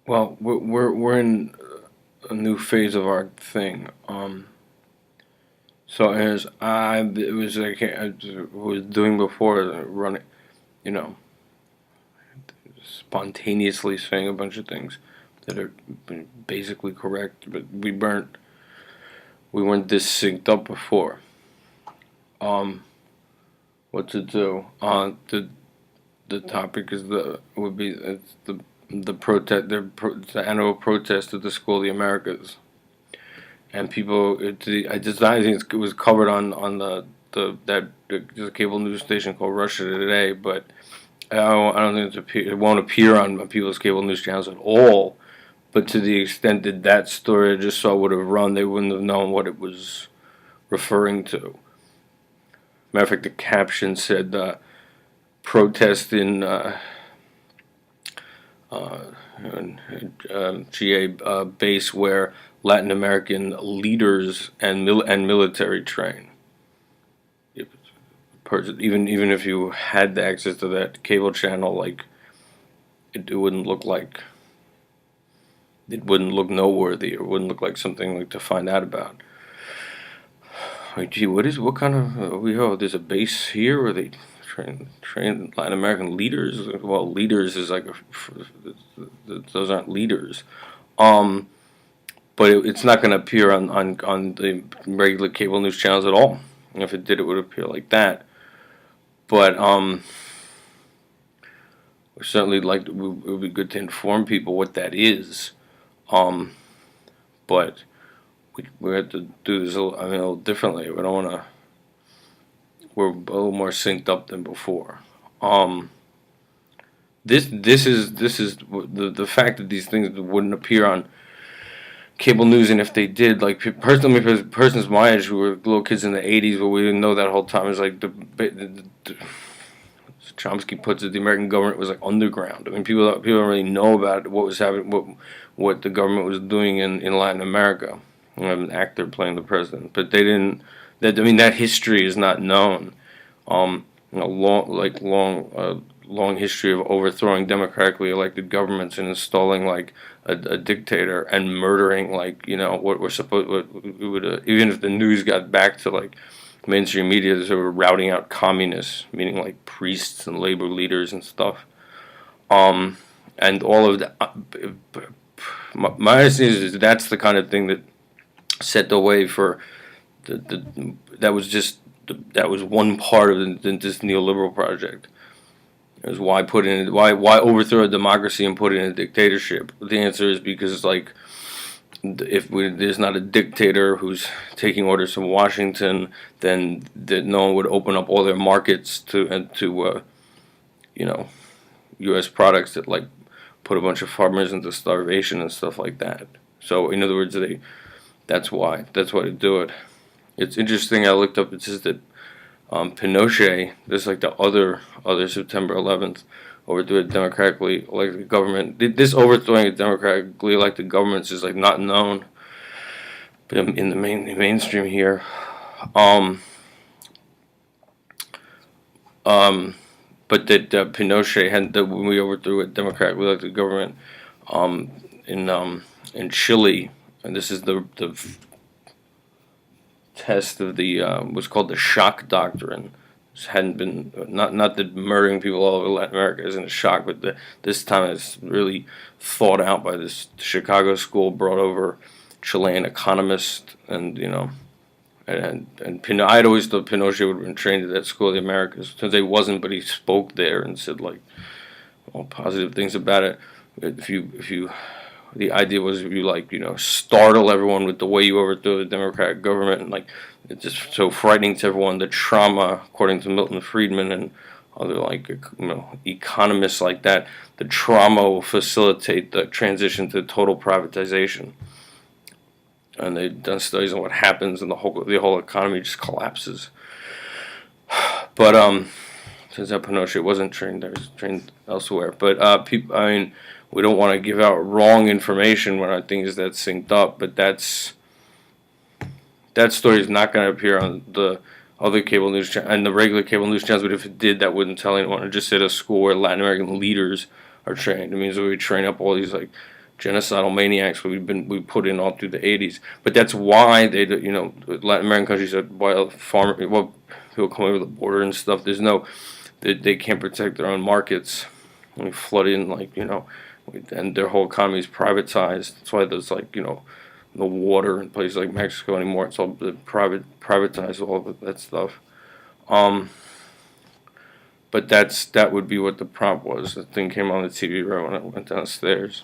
Well, we're in a new phase of our thing. So as I it was like I was doing before, running, you know, spontaneously saying a bunch of things that are basically correct, but we weren't this synced up before. Um, what to do? The topic is the would be it's the protest the annual protest at the School of the Americas, and people I think it was covered on the cable news station called Russia Today, but I don't think it won't appear on people's cable news channels at all. But to the extent that that story I just saw would have run, they wouldn't have known what it was referring to. Matter of fact, the caption said protest in uh, GA base where Latin American leaders and military train. Even if you had the access to that cable channel, like it wouldn't look like it wouldn't look noteworthy or wouldn't look like something like to find out about. Like, gee, what kind of there's a base here where they train Latin American leaders. Well, leaders is like those aren't leaders. Um, but it's not going to appear on the regular cable news channels at all. If it did, it would appear like that. But we certainly like it would be good to inform people what that is. Um, but we have to do this a little differently. We don't want to. We're a little more synced up than before. Um, this is the fact that these things wouldn't appear on cable news, and if they did, like personally, persons my age who were little kids in the '80s, but we didn't know that whole time. Is like the Chomsky puts it, the American government was like underground. I mean, people don't really know about what was happening, what the government was doing in Latin America. You have an actor playing the president, but they didn't. That history is not known. Long history of overthrowing democratically elected governments and installing like a dictator and murdering what we're supposed what we would even if the news got back to like mainstream media, they were routing out communists, meaning like priests and labor leaders and stuff. And all of that. My understanding is that's the kind of thing that set the way for that was just that was one part of this neoliberal project. It was why overthrow a democracy and put it in a dictatorship. The answer is because it's like there's not a dictator who's taking orders from Washington, then that no one would open up all their markets to U.S. products that like put a bunch of farmers into starvation and stuff like that. So in other words, that's why they do it. It's interesting. I looked up. It says that Pinochet, this like the other September 11th, overthrew a democratically elected government. This overthrowing a democratically elected government is like not known in the mainstream here. Um, but that Pinochet had that when we overthrew a democratically elected government um, in Chile, and this is the test of the what's called the shock doctrine. This hadn't been not that murdering people all over Latin America isn't a shock, but this time it's really thought out by this Chicago school, brought over Chilean economist, and I had always thought Pinochet would have been trained at that School of the Americas. Since he wasn't, but he spoke there and said like all positive things about it. If you the idea was if you startle everyone with the way you overthrow the democratic government, and like it's just so frightening to everyone, the trauma, according to Milton Friedman and other economists like that, the trauma will facilitate the transition to total privatization. And they've done studies on what happens, and the whole economy just collapses. But since that Pinochet wasn't trained there, he was trained elsewhere. But people, I mean, we don't want to give out wrong information when our thing is that synced up. But that story is not going to appear on the other cable news channel and the regular cable news channels. But if it did, that wouldn't tell anyone. It just said a school where Latin American leaders are trained. It means that we train up all these like genocidal maniacs we put in all through the 80s. But that's why Latin American countries said people come over the border and stuff. They can't protect their own markets. We flood in and their whole economy is privatized. That's why there's the water in places like Mexico anymore. It's all privatized, all of that stuff. But that would be what the prompt was. The thing came on the TV right when I went downstairs.